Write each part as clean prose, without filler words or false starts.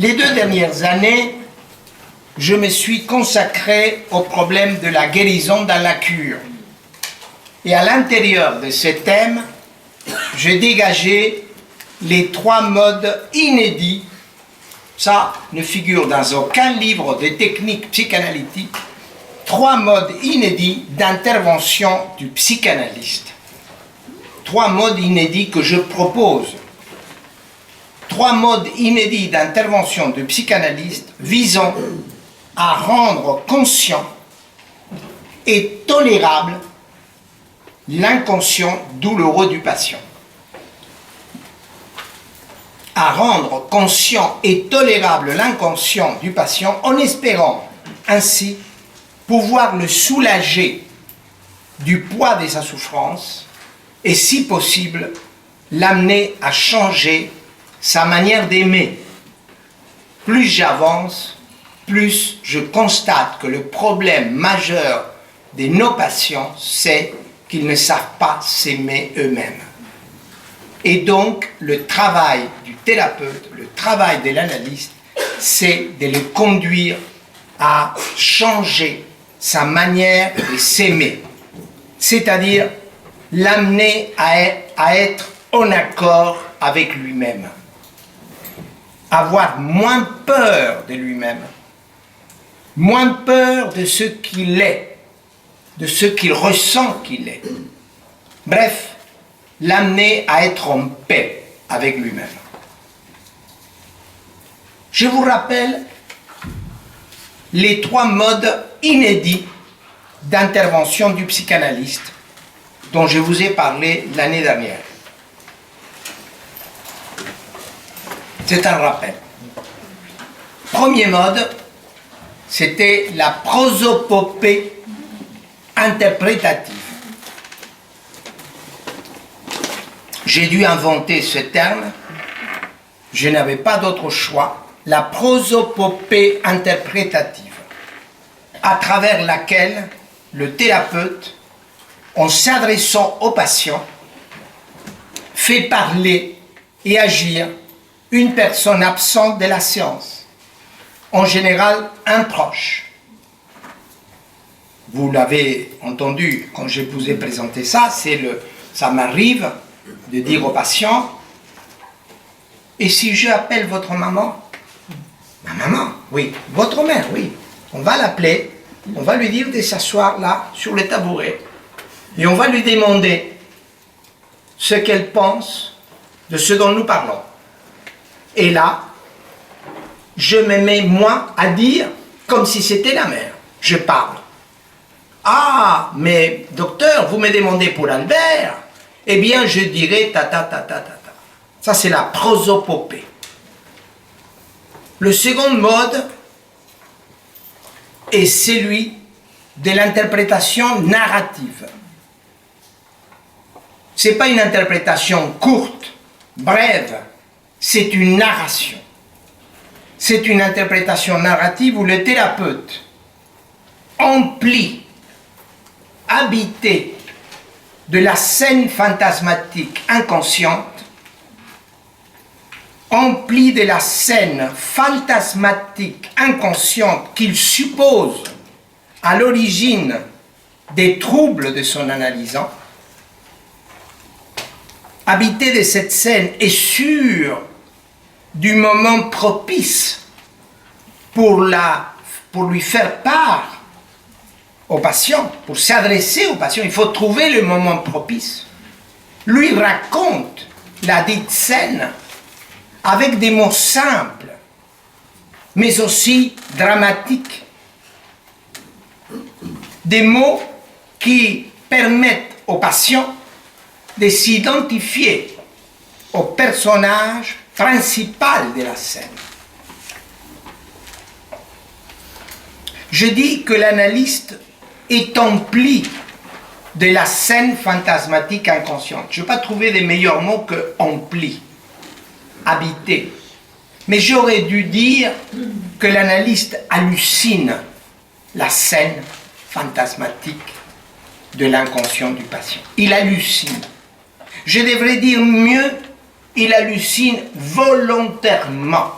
Les 2 dernières années, je me suis consacré au problème de la guérison dans la cure. Et à l'intérieur de ce thème, j'ai dégagé les 3 modes inédits. Ça ne figure dans aucun livre de technique psychanalytique. 3 modes inédits d'intervention du psychanalyste. 3 modes inédits que je propose. 3 modes inédits d'intervention du psychanalyste visant à rendre conscient et tolérable l'inconscient douloureux du patient. À rendre conscient et tolérable l'inconscient du patient en espérant ainsi pouvoir le soulager du poids de sa souffrance et si possible l'amener à changer sa manière d'aimer. Plus j'avance, plus je constate que le problème majeur de nos patients, c'est qu'ils ne savent pas s'aimer eux-mêmes. Et donc, le travail du thérapeute, le travail de l'analyste, c'est de le conduire à changer sa manière de s'aimer. C'est-à-dire l'amener à être en accord avec lui-même. Avoir moins peur de lui-même. Moins peur de ce qu'il est, de ce qu'il ressent qu'il est. Bref, l'amener à être en paix avec lui-même. Je vous rappelle les 3 modes inédits d'intervention du psychanalyste dont je vous ai parlé l'année dernière. C'est un rappel. Premier mode, c'était la prosopopée interprétative. J'ai dû inventer ce terme, je n'avais pas d'autre choix, la prosopopée interprétative, à travers laquelle le thérapeute, en s'adressant au patient, fait parler et agir une personne absente de la séance, en général un proche. Vous l'avez entendu quand je vous ai présenté ça, ça m'arrive de dire au patient, et si je appelle votre maman? Ma maman, oui. Votre mère, oui. On va l'appeler, on va lui dire de s'asseoir là, sur le tabouret, et on va lui demander ce qu'elle pense de ce dont nous parlons. Et là, je me mets moi à dire comme si c'était la mère. Je parle. Ah, mais docteur, vous me demandez pour Albert? Eh bien, je dirais ta ta ta ta ta ta. Ça, c'est la prosopopée. Le second mode est celui de l'interprétation narrative. Ce n'est pas une interprétation courte, brève, c'est une narration. C'est une interprétation narrative où le thérapeute emplit, habité de la scène fantasmatique inconsciente, empli de la scène fantasmatique inconsciente qu'il suppose à l'origine des troubles de son analysant, habité de cette scène et sûr du moment propice pour lui faire part au patient, pour s'adresser au patient, il faut trouver le moment propice. Lui raconte la dite scène avec des mots simples, mais aussi dramatiques. Des mots qui permettent au patient de s'identifier au personnage principal de la scène. Je dis que l'analyste est empli de la scène fantasmatique inconsciente. Je n'ai pas trouvé de meilleurs mots que empli, habité. Mais j'aurais dû dire que l'analyste hallucine la scène fantasmatique de l'inconscient du patient. Il hallucine. Je devrais dire mieux, il hallucine volontairement.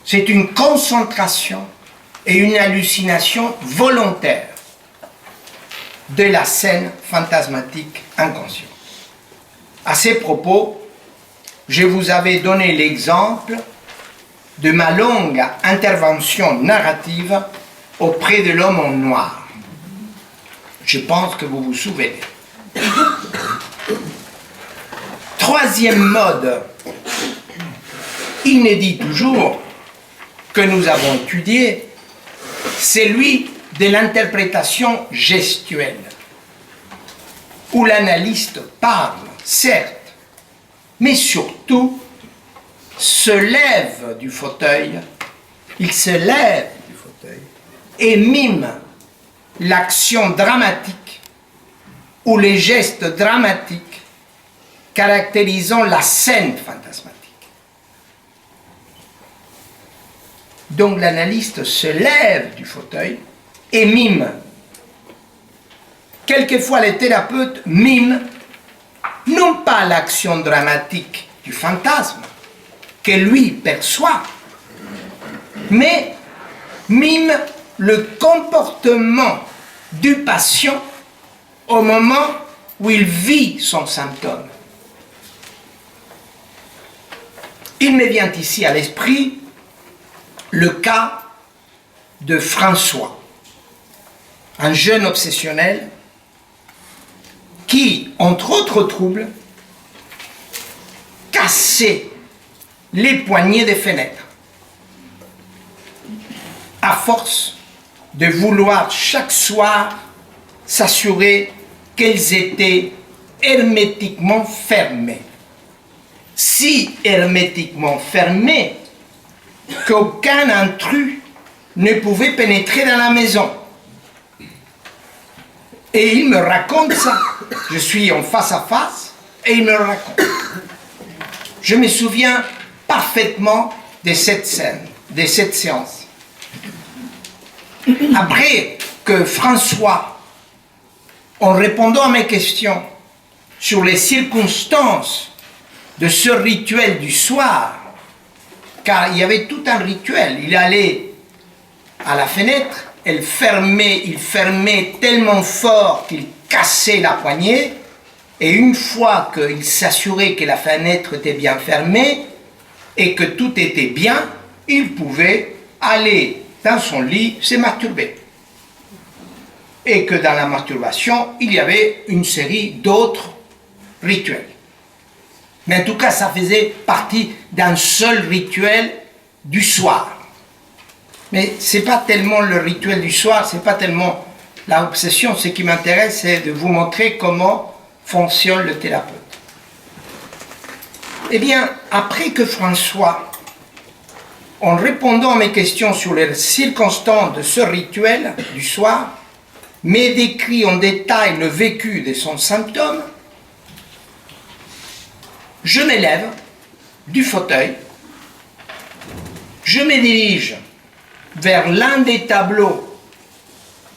C'est une concentration et une hallucination volontaire de la scène fantasmatique inconsciente. À ces propos, je vous avais donné l'exemple de ma longue intervention narrative auprès de l'homme en noir. Je pense que vous vous souvenez. Troisième mode, inédit toujours, que nous avons étudié, c'est celui de l'interprétation gestuelle, où l'analyste parle, certes, mais surtout se lève du fauteuil, il se lève du fauteuil et mime l'action dramatique ou les gestes dramatiques caractérisant la scène fantasmatique. Donc l'analyste se lève du fauteuil et mime. Quelquefois les thérapeutes miment non pas l'action dramatique du fantasme que lui perçoit, mais mime le comportement du patient au moment où il vit son symptôme. Il me vient ici à l'esprit le cas de François, un jeune obsessionnel qui, entre autres troubles, cassait les poignées des fenêtres à force de vouloir chaque soir s'assurer qu'elles étaient hermétiquement fermées. Si hermétiquement fermées qu'aucun intrus ne pouvait pénétrer dans la maison. Et il me raconte ça. Je suis en face à face et il me le raconte. Je me souviens parfaitement de cette scène, de cette séance. Après que François, en répondant à mes questions sur les circonstances de ce rituel du soir, car il y avait tout un rituel, il allait à la fenêtre, il fermait tellement fort qu'il cassait la poignée, et une fois qu'il s'assurait que la fenêtre était bien fermée et que tout était bien, il pouvait aller dans son lit se masturber. Et que dans la masturbation, il y avait une série d'autres rituels. Mais en tout cas, ça faisait partie d'un seul rituel du soir. Mais ce n'est pas tellement le rituel du soir, ce n'est pas tellement l'obsession. Ce qui m'intéresse, c'est de vous montrer comment fonctionne le thérapeute. Eh bien, après que François, en répondant à mes questions sur les circonstances de ce rituel du soir, m'ait décrit en détail le vécu de son symptôme, je m'élève du fauteuil, je me dirige vers l'un des tableaux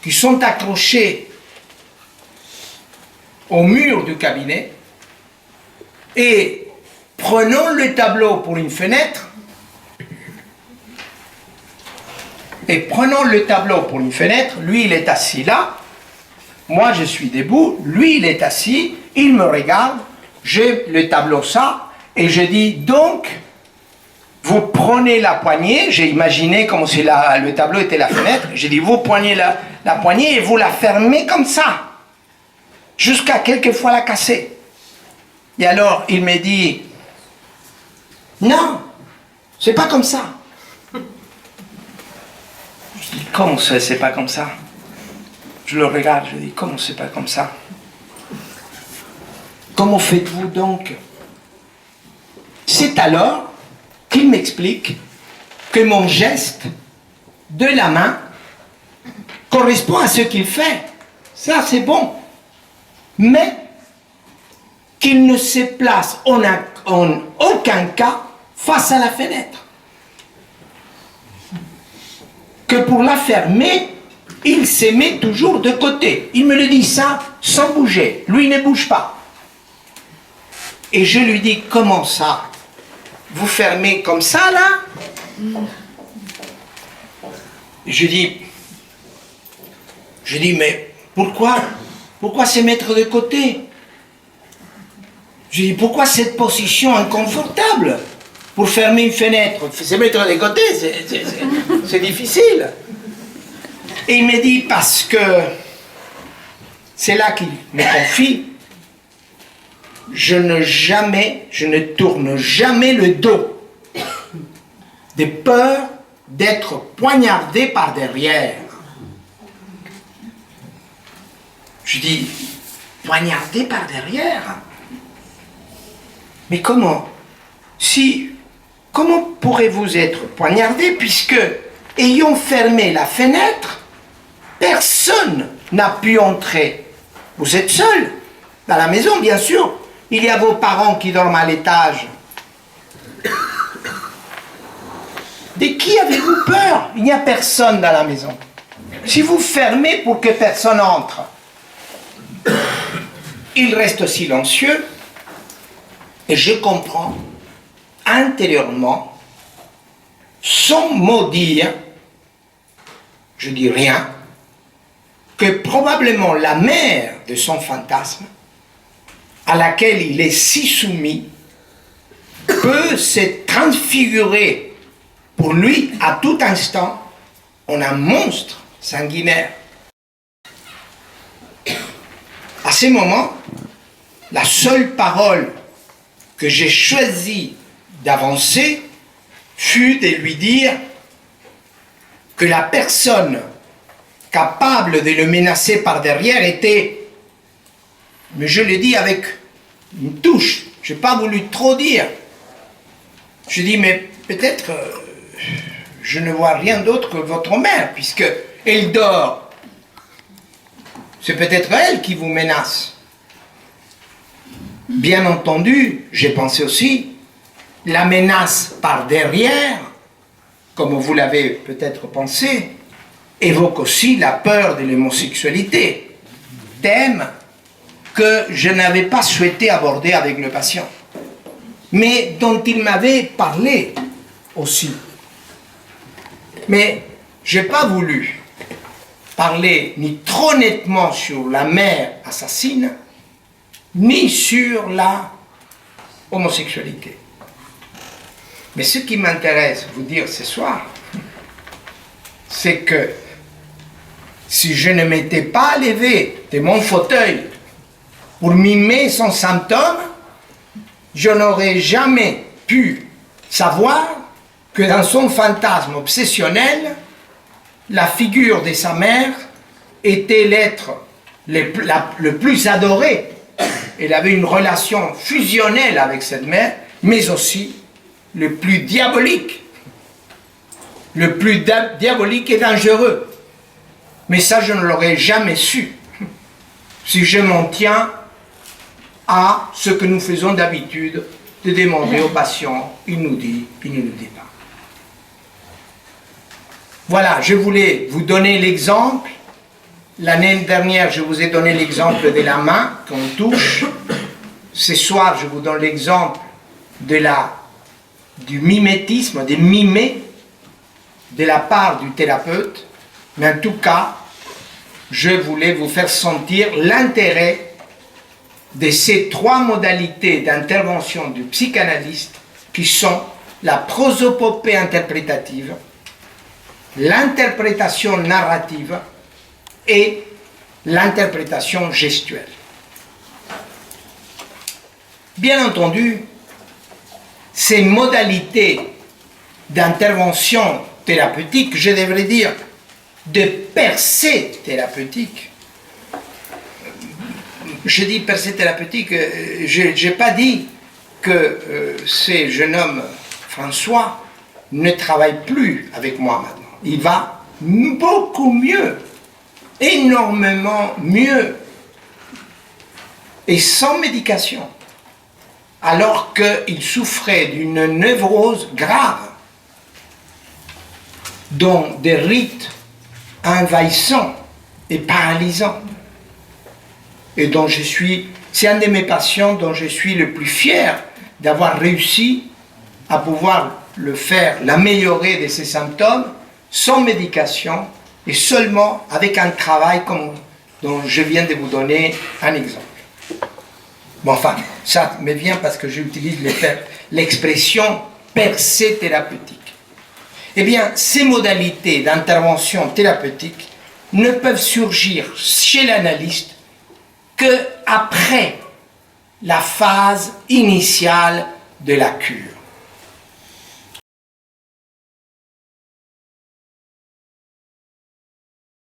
qui sont accrochés au mur du cabinet et prenons le tableau pour une fenêtre lui il est assis là, moi je suis debout, lui il est assis, il me regarde, j'ai le tableau ça, et je dis donc, vous prenez la poignée, j'ai imaginé comme si le tableau était la fenêtre, j'ai dit vous prenez la poignée et vous la fermez comme ça, jusqu'à quelquefois la casser. Et alors il me dit, non, c'est pas comme ça. Je dis, comment c'est pas comme ça? Je le regarde, je dis, comment c'est pas comme ça? Comment faites-vous donc? C'est alors qu'il m'explique que mon geste de la main correspond à ce qu'il fait. Ça, c'est bon. Mais qu'il ne se place en aucun cas face à la fenêtre. Que pour la fermer, il se met toujours de côté. Il me le dit ça sans bouger. Lui ne bouge pas. Et je lui dis, comment ça? Vous fermez comme ça là? Je dis, mais pourquoi se mettre de côté? Je dis, pourquoi cette position inconfortable pour fermer une fenêtre? Se mettre de côté, c'est difficile. Et il me dit, parce que c'est là qu'il me confie, je ne tourne jamais le dos, de peur d'être poignardé par derrière. Je dis, poignardé par derrière? Mais comment? Comment pourrez-vous être poignardé puisque, ayant fermé la fenêtre, personne n'a pu entrer? Vous êtes seul dans la maison, bien sûr. Il y a vos parents qui dorment à l'étage. De qui avez-vous peur? Il n'y a personne dans la maison. Si vous fermez pour que personne entre, il reste silencieux et je comprends intérieurement, sans mot dire, je dis rien, que probablement la mère de son fantasme, à laquelle il est si soumis, peut se transfigurer pour lui à tout instant en un monstre sanguinaire. À ce moment, la seule parole que j'ai choisi d'avancer fut de lui dire que la personne capable de le menacer par derrière était, mais je le dis avec une touche, je n'ai pas voulu trop dire. Je dis, mais peut-être je ne vois rien d'autre que votre mère, puisque elle dort. C'est peut-être elle qui vous menace. Bien entendu, j'ai pensé aussi, la menace par derrière, comme vous l'avez peut-être pensé, évoque aussi la peur de l'homosexualité, thème que je n'avais pas souhaité aborder avec le patient, mais dont il m'avait parlé aussi. Mais je n'ai pas voulu parler ni trop nettement sur la mère assassine, ni sur la homosexualité. Mais ce qui m'intéresse vous dire ce soir, c'est que si je ne m'étais pas levé de mon fauteuil pour mimer son symptôme, je n'aurais jamais pu savoir que dans son fantasme obsessionnel, la figure de sa mère était l'être le plus adoré. Elle avait une relation fusionnelle avec cette mère, mais aussi le plus diabolique. Le plus diabolique et dangereux. Mais ça, je ne l'aurais jamais su si je m'en tiens à ce que nous faisons d'habitude, de demander au patient, il nous dit pas. Voilà, je voulais vous donner l'exemple. L'année dernière, je vous ai donné l'exemple de la main qu'on touche. Ce soir, je vous donne l'exemple du mimétisme, de mimer de la part du thérapeute. Mais en tout cas, je voulais vous faire sentir l'intérêt de ces trois modalités d'intervention du psychanalyste qui sont la prosopopée interprétative, l'interprétation narrative et l'interprétation gestuelle. Bien entendu, ces modalités d'intervention thérapeutique, je devrais dire de percée thérapeutique, je dis percée thérapeutique, je n'ai pas dit que ce jeune homme, François, ne travaille plus avec moi maintenant. Il va beaucoup mieux, énormément mieux, et sans médication, alors qu'il souffrait d'une névrose grave, dont des rites envahissants et paralysants, et dont c'est un de mes patients dont je suis le plus fier d'avoir réussi à pouvoir l'améliorer de ses symptômes sans médication et seulement avec un travail comme dont je viens de vous donner un exemple. Bon, enfin, ça me vient parce que j'utilise l'expression percée thérapeutique. Eh bien, ces modalités d'intervention thérapeutique ne peuvent surgir chez l'analyste qu'après la phase initiale de la cure.